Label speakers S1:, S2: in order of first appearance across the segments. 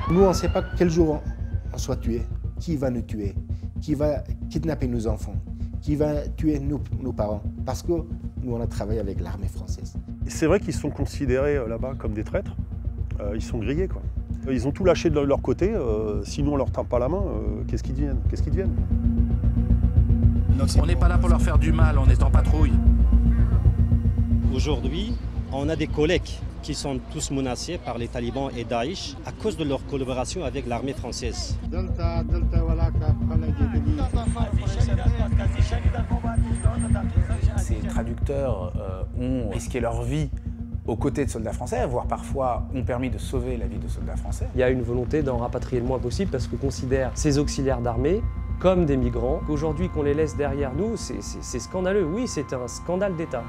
S1: Nous, on ne sait pas quel jour on soit tué, qui va nous tuer, qui va kidnapper nos enfants, qui va tuer nos parents, parce que nous, on a travaillé avec l'armée française.
S2: C'est vrai qu'ils sont considérés là-bas comme des traîtres, ils sont grillés, quoi. Ils ont tout lâché de leur côté, sinon on leur tape pas la main, qu'est-ce qu'ils deviennent?
S3: On n'est pas là pour leur faire du mal, on est en patrouille.
S4: Aujourd'hui, on a des collègues qui sont tous menacés par les talibans et Daesh à cause de leur collaboration avec l'armée française.
S5: Ces traducteurs ont risqué leur vie aux côtés de soldats français, voire parfois ont permis de sauver la vie de soldats français.
S6: Il y a une volonté d'en rapatrier le moins possible parce qu'on considère ces auxiliaires d'armée comme des migrants. Aujourd'hui, qu'on les laisse derrière nous, c'est scandaleux. Oui, c'est un scandale d'État.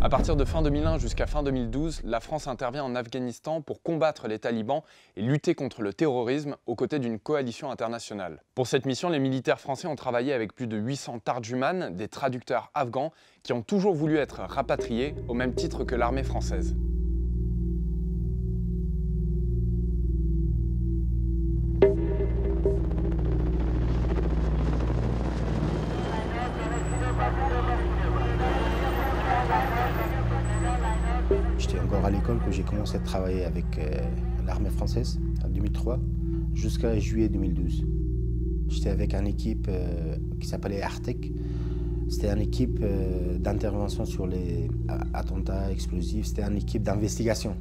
S7: À partir de fin 2001 jusqu'à fin 2012, la France intervient en Afghanistan pour combattre les talibans et lutter contre le terrorisme aux côtés d'une coalition internationale. Pour cette mission, les militaires français ont travaillé avec plus de 800 tarjuman, des traducteurs afghans, qui ont toujours voulu être rapatriés au même titre que l'armée française.
S1: J'étais encore à l'école quand j'ai commencé à travailler avec l'armée française en 2003 jusqu'à juillet 2012. J'étais avec une équipe qui s'appelait Artec. C'était une équipe d'intervention sur les attentats explosifs. C'était une équipe d'investigation.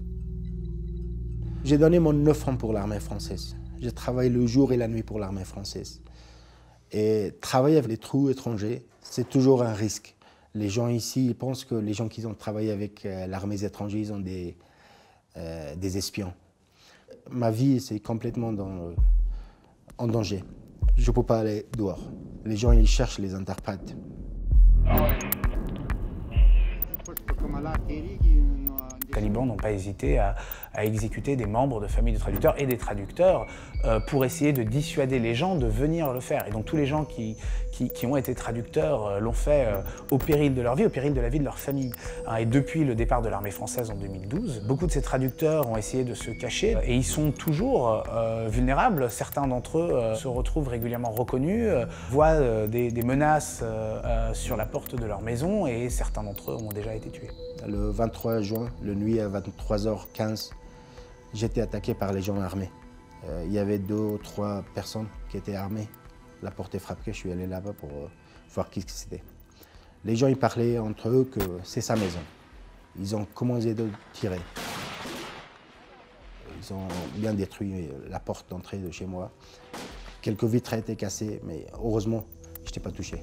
S1: J'ai donné mon 9 ans pour l'armée française. J'ai travaillé le jour et la nuit pour l'armée française. Et travailler avec les trous étrangers, c'est toujours un risque. Les gens ici, ils pensent que les gens qui ont travaillé avec l'armée étrangère, ils ont des espions. Ma vie, c'est complètement en danger. Je ne peux pas aller dehors. Les gens, ils cherchent les interprètes.
S5: Les talibans n'ont pas hésité à exécuter des membres de familles de traducteurs et des traducteurs pour essayer de dissuader les gens de venir le faire. Et donc tous les gens qui ont été traducteurs l'ont fait au péril de leur vie, au péril de la vie de leur famille. Et depuis le départ de l'armée française en 2012, beaucoup de ces traducteurs ont essayé de se cacher et ils sont toujours vulnérables. Certains d'entre eux se retrouvent régulièrement reconnus, voient des menaces sur la porte de leur maison et certains d'entre eux ont déjà été tués.
S1: Le 23 juin, le nuit à 23h15, j'étais attaqué par les gens armés. Il y avait 2 ou 3 personnes qui étaient armées. La porte est frappée, je suis allé là-bas pour voir qui c'était. Les gens ils parlaient entre eux que c'est sa maison. Ils ont commencé à tirer. Ils ont bien détruit la porte d'entrée de chez moi. Quelques vitres étaient cassées, mais heureusement, je n'étais pas touché.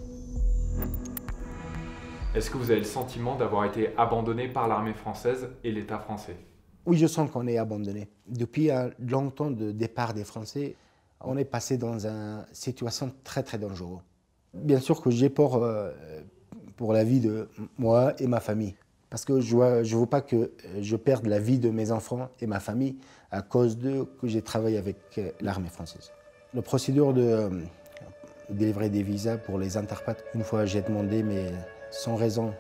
S8: Est-ce que vous avez le sentiment d'avoir été abandonné par l'armée française et l'État français?
S1: Oui, je sens qu'on est abandonné. Depuis longtemps de départ des Français, on est passé dans une situation très très dangereuse. Bien sûr que j'ai peur pour la vie de moi et ma famille. Parce que je ne veux pas que je perde la vie de mes enfants et ma famille à cause que j'ai travaillé avec l'armée française. La procédure de délivrer des visas pour les interprètes, une fois j'ai demandé, mais sans raison,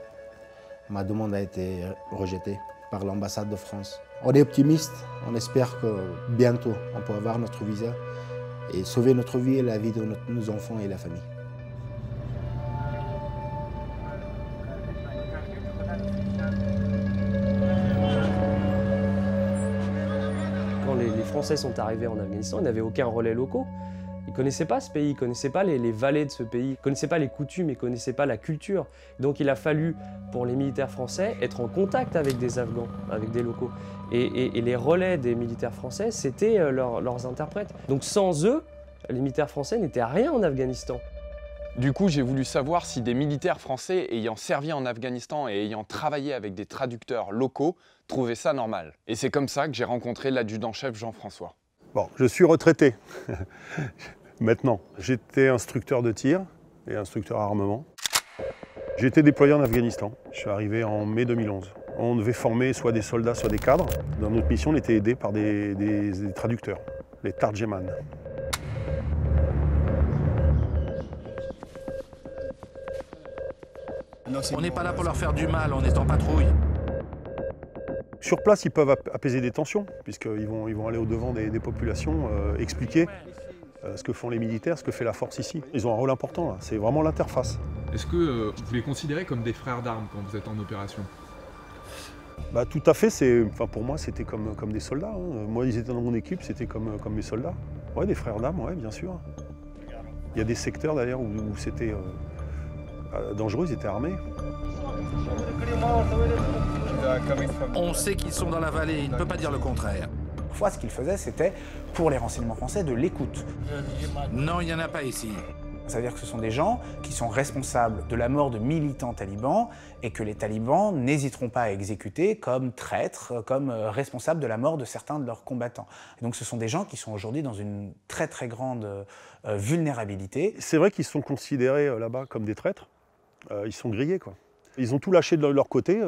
S1: ma demande a été rejetée par l'ambassade de France. On est optimiste, on espère que bientôt on peut avoir notre visa et sauver notre vie et la vie de nos enfants et la famille.
S6: Quand les Français sont arrivés en Afghanistan, ils n'avaient aucun relais locaux. Ils ne connaissaient pas ce pays, ils ne connaissaient pas les vallées de ce pays, ils ne connaissaient pas les coutumes, ils ne connaissaient pas la culture. Donc il a fallu, pour les militaires français, être en contact avec des Afghans, avec des locaux. Et les relais des militaires français, c'était leurs interprètes. Donc sans eux, les militaires français n'étaient à rien en Afghanistan.
S7: Du coup, j'ai voulu savoir si des militaires français ayant servi en Afghanistan et ayant travaillé avec des traducteurs locaux trouvaient ça normal. Et c'est comme ça que j'ai rencontré l'adjudant-chef Jean-François.
S2: Bon, je suis retraité maintenant. J'étais instructeur de tir et instructeur armement. J'ai été déployé en Afghanistan. Je suis arrivé en mai 2011. On devait former soit des soldats, soit des cadres. Dans notre mission, on était aidé par des traducteurs, les tarjuman.
S3: On n'est pas là pour leur faire du mal, on est en patrouille.
S2: Sur place, ils peuvent apaiser des tensions, puisqu'ils vont aller au-devant des populations, expliquer ce que font les militaires, ce que fait la force ici. Ils ont un rôle important, c'est vraiment l'interface.
S8: Est-ce que vous les considérez comme des frères d'armes quand vous êtes en opération?
S2: Bah, tout à fait, pour moi c'était comme des soldats. Hein. Moi ils étaient dans mon équipe, c'était comme mes soldats. Ouais, des frères d'armes, ouais, bien sûr. Il y a des secteurs d'ailleurs où c'était dangereux, ils étaient armés.
S3: On sait qu'ils sont dans la vallée, il ne peut pas dire le contraire.
S5: Parfois, ce qu'ils faisaient, c'était, pour les renseignements français, de l'écoute.
S3: Non, il n'y en a pas ici.
S5: Ça veut dire que ce sont des gens qui sont responsables de la mort de militants talibans et que les talibans n'hésiteront pas à exécuter comme traîtres, comme responsables de la mort de certains de leurs combattants. Et donc ce sont des gens qui sont aujourd'hui dans une très très grande vulnérabilité.
S2: C'est vrai qu'ils sont considérés là-bas comme des traîtres. Ils sont grillés, quoi. Ils ont tout lâché de leur côté,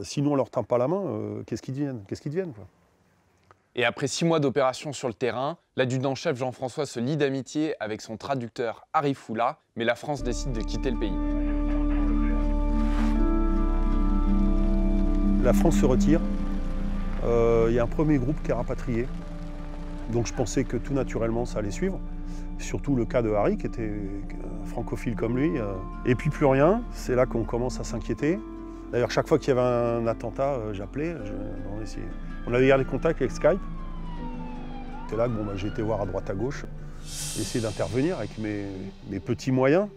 S2: sinon on leur tend pas la main, qu'est-ce qu'ils deviennent, quoi.
S7: Et après 6 mois d'opération sur le terrain, l'adjudant-chef Jean-François se lie d'amitié avec son traducteur Arif Foula, mais la France décide de quitter le pays.
S2: La France se retire. Il y a un premier groupe qui est rapatrié. Donc je pensais que tout naturellement ça allait suivre. Surtout le cas de Harry, qui était francophile comme lui. Et puis plus rien, c'est là qu'on commence à s'inquiéter. D'ailleurs, chaque fois qu'il y avait un attentat, j'appelais. On avait gardé contact avec Skype. C'est là que j'ai été voir à droite à gauche, essayer d'intervenir avec mes petits moyens.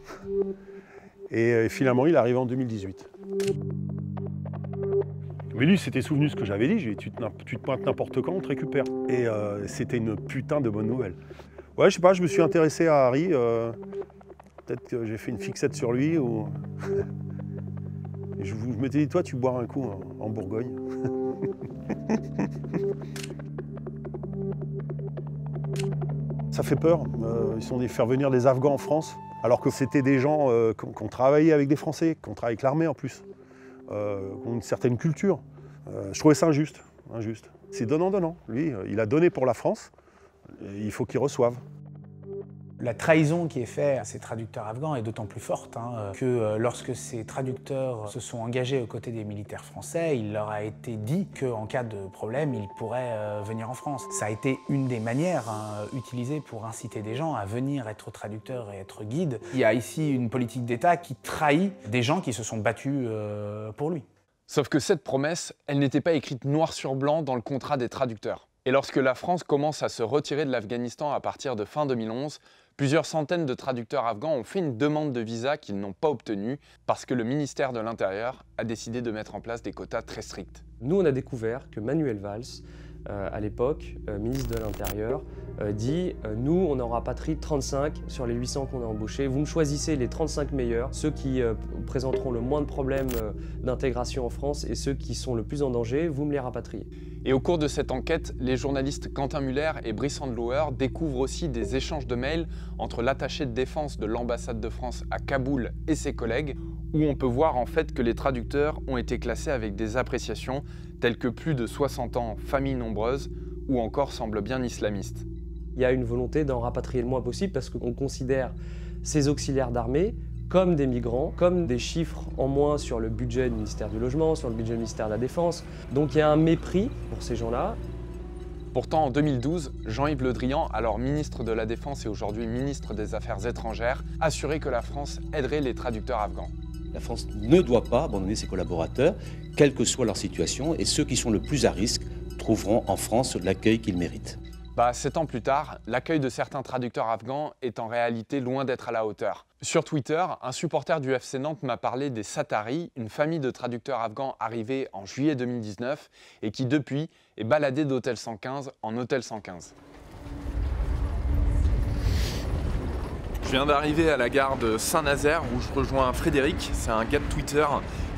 S2: Et finalement, il est arrivé en 2018. Mais lui, s'était souvenu de ce que j'avais dit. J'ai dit, tu te pointes n'importe quand, on te récupère. Et c'était une putain de bonne nouvelle. Ouais, je sais pas, je me suis intéressé à Harry. Peut-être que j'ai fait une fixette sur lui. Ou... je m'étais dit, toi, tu bois un coup en Bourgogne. Ça fait peur. Ils sont allés faire venir des Afghans en France, alors que c'était des gens qui ont travaillé avec des Français, qui ont travaillé avec l'armée en plus, qui ont une certaine culture. Je trouvais ça injuste. C'est donnant-donnant. Lui, il a donné pour la France, il faut qu'il reçoive.
S5: La trahison qui est faite à ces traducteurs afghans est d'autant plus forte que lorsque ces traducteurs se sont engagés aux côtés des militaires français, il leur a été dit qu'en cas de problème, ils pourraient venir en France. Ça a été une des manières utilisées pour inciter des gens à venir être traducteurs et être guides. Il y a ici une politique d'État qui trahit des gens qui se sont battus pour lui.
S7: Sauf que cette promesse, elle n'était pas écrite noir sur blanc dans le contrat des traducteurs. Et lorsque la France commence à se retirer de l'Afghanistan à partir de fin 2011, plusieurs centaines de traducteurs afghans ont fait une demande de visa qu'ils n'ont pas obtenue parce que le ministère de l'Intérieur a décidé de mettre en place des quotas très stricts.
S6: Nous, on a découvert que Manuel Valls, à l'époque, ministre de l'Intérieur, dit « Nous, on en rapatrie 35 sur les 800 qu'on a embauchés. Vous me choisissez les 35 meilleurs, ceux qui présenteront le moins de problèmes d'intégration en France et ceux qui sont le plus en danger, vous me les rapatriez. »
S7: Et au cours de cette enquête, les journalistes Quentin Muller et Brice Andlauer découvrent aussi des échanges de mails entre l'attaché de défense de l'ambassade de France à Kaboul et ses collègues, où on peut voir en fait que les traducteurs ont été classés avec des appréciations telles que plus de 60 ans, famille nombreuse, ou encore semble bien islamiste.
S6: Il y a une volonté d'en rapatrier le moins possible parce qu'on considère ces auxiliaires d'armée comme des migrants, comme des chiffres en moins sur le budget du ministère du Logement, sur le budget du ministère de la Défense. Donc il y a un mépris pour ces gens-là.
S7: Pourtant, en 2012, Jean-Yves Le Drian, alors ministre de la Défense et aujourd'hui ministre des Affaires étrangères, assurait que la France aiderait les traducteurs afghans.
S9: La France ne doit pas abandonner ses collaborateurs, quelle que soit leur situation, et ceux qui sont le plus à risque trouveront en France l'accueil qu'ils méritent.
S7: 7 ans plus tard, l'accueil de certains traducteurs afghans est en réalité loin d'être à la hauteur. Sur Twitter, un supporter du FC Nantes m'a parlé des Sataris, une famille de traducteurs afghans arrivés en juillet 2019 et qui depuis est baladée d'hôtel 115 en hôtel 115. Je viens d'arriver à la gare de Saint-Nazaire où je rejoins Frédéric, c'est un gars de Twitter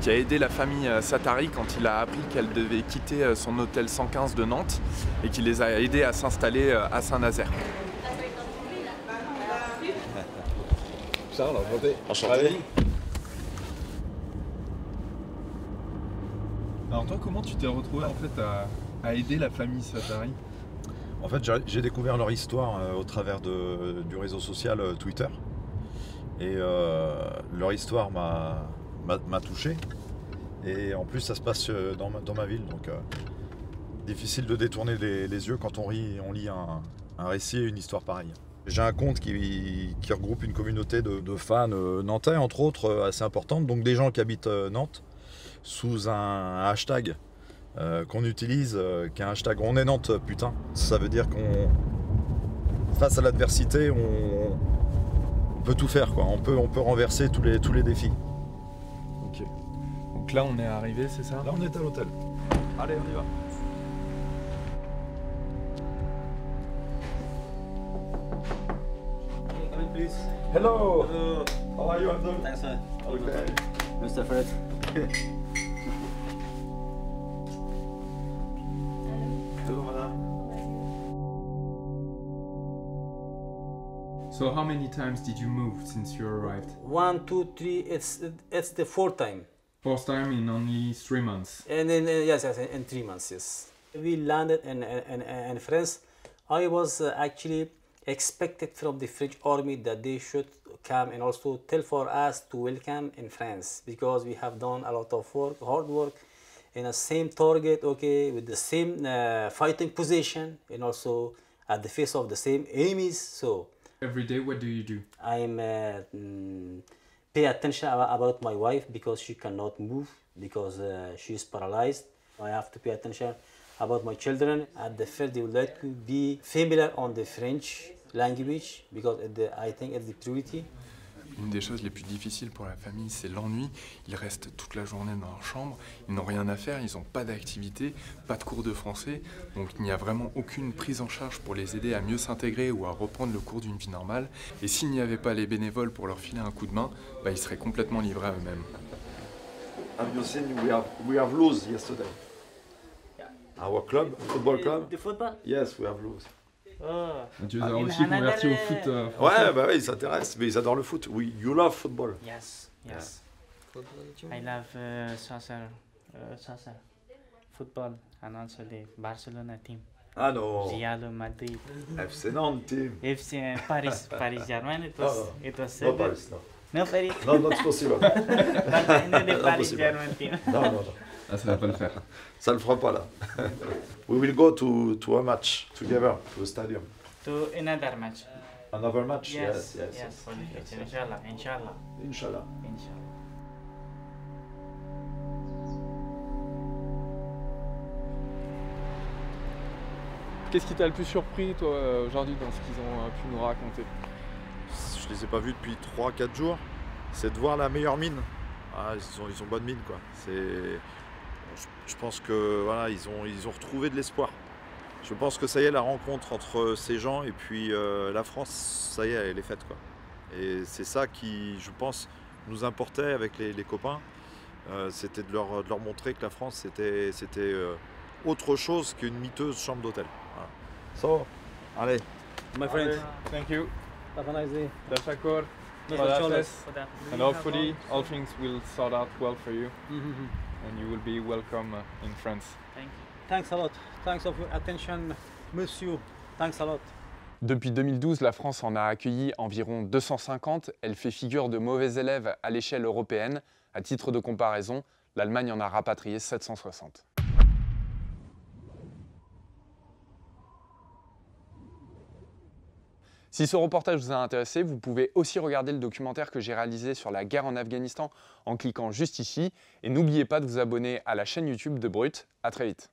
S7: qui a aidé la famille Satari quand il a appris qu'elle devait quitter son hôtel 115 de Nantes et qui les a aidés à s'installer à Saint-Nazaire.
S8: Enchanté. Alors toi, comment tu t'es retrouvé en fait à aider la famille Satari?
S10: En fait, j'ai découvert leur histoire au travers du réseau social Twitter. Et leur histoire m'a m'a touché. Et en plus, ça se passe dans ma ville, donc difficile de détourner les yeux quand on lit un récit et une histoire pareille. J'ai un compte qui regroupe une communauté de fans nantais, entre autres, assez importante, donc des gens qui habitent Nantes, sous un hashtag qu'on utilise, qui est un hashtag On est Nantes, putain. Ça veut dire qu'on, face à l'adversité, on peut tout faire, quoi. On peut renverser tous les défis.
S8: Ok. Donc là, on est arrivé, c'est ça?
S10: Là, on est à l'hôtel. Allez, on y va. Hello.
S11: Hello.
S10: How are you, Abdul?
S11: Thanks, sir.
S10: Okay.
S11: Mr. Fred.
S10: Hello, madame.
S8: So how many times did you move since you arrived?
S11: 1, 2, 3. It's the fourth time.
S8: Fourth time in only 3 months.
S11: And then yes, in 3 months. Yes. We landed in France. I was actually expected from the French army that they should come and also tell for us to welcome in France, because we have done a lot of work, hard work, in the same target, okay, with the same fighting position, and also at the face of the same enemies. So
S8: every day, what do you do?
S11: I'm pay attention about my wife, because she cannot move, because she is paralyzed. I have to pay attention about my children. At the first, they would like to be familiar on the French language, because I think it's the priority.
S7: Une des choses les plus difficiles pour la famille, c'est l'ennui. Ils restent toute la journée dans leur chambre, ils n'ont rien à faire, ils n'ont pas d'activité, pas de cours de français, donc il n'y a vraiment aucune prise en charge pour les aider à mieux s'intégrer ou à reprendre le cours d'une vie normale. Et s'il n'y avait pas les bénévoles pour leur filer un coup de main, ils seraient complètement livrés à eux-mêmes.
S10: Have you seen we have lost yesterday? Our club, football club?
S11: The football?
S10: Yes, we have lost.
S8: Tu les as aussi convertis au foot français.
S10: Ouais, bah ouais, ils s'intéressent, mais ils adorent le foot. Oui, you love football.
S12: Yes, yes. I love soccer, football, and also the Barcelona team.
S10: Ah non.
S12: Real Madrid.
S10: FC Nantes team.
S12: FC Paris, German. It was so
S10: no
S12: good.
S10: Paris, no.
S12: No Paris.
S10: No, not possible.
S12: But I know the Paris
S10: possible.
S12: German team.
S10: Non.
S8: Ah, ça va pas le faire.
S10: Ça le fera pas là. We will go to a match together, to a stadium.
S12: To another match.
S10: Another match?
S12: Yes. For the future. Inshallah.
S10: Inch'Allah.
S7: Qu'est-ce qui t'a le plus surpris, toi, aujourd'hui, dans ce qu'ils ont pu nous raconter?
S10: Je les ai pas vus depuis 3-4 jours. C'est de voir la meilleure mine. Ah, ils ont bonne mine, quoi. Je pense que voilà, ils ont retrouvé de l'espoir. Je pense que ça y est, la rencontre entre ces gens et puis la France, ça y est, elle est faite, quoi. Et c'est ça qui, je pense, nous importait avec les copains. C'était de leur montrer que la France, c'était autre chose qu'une miteuse chambre d'hôtel. Voilà. So, allez.
S11: My friend.
S7: Thank you.
S11: Have a nice day.
S7: Tashakkur. And hopefully all things will sort out well for you. And you will be welcome in France.
S12: Thank you.
S11: Thanks a lot. Thanks for your attention, monsieur. Thanks a lot.
S7: Depuis 2012, la France en a accueilli environ 250. Elle fait figure de mauvais élève à l'échelle européenne. À titre de comparaison, l'Allemagne en a rapatrié 760. Si ce reportage vous a intéressé, vous pouvez aussi regarder le documentaire que j'ai réalisé sur la guerre en Afghanistan en cliquant juste ici. Et n'oubliez pas de vous abonner à la chaîne YouTube de Brut. À très vite.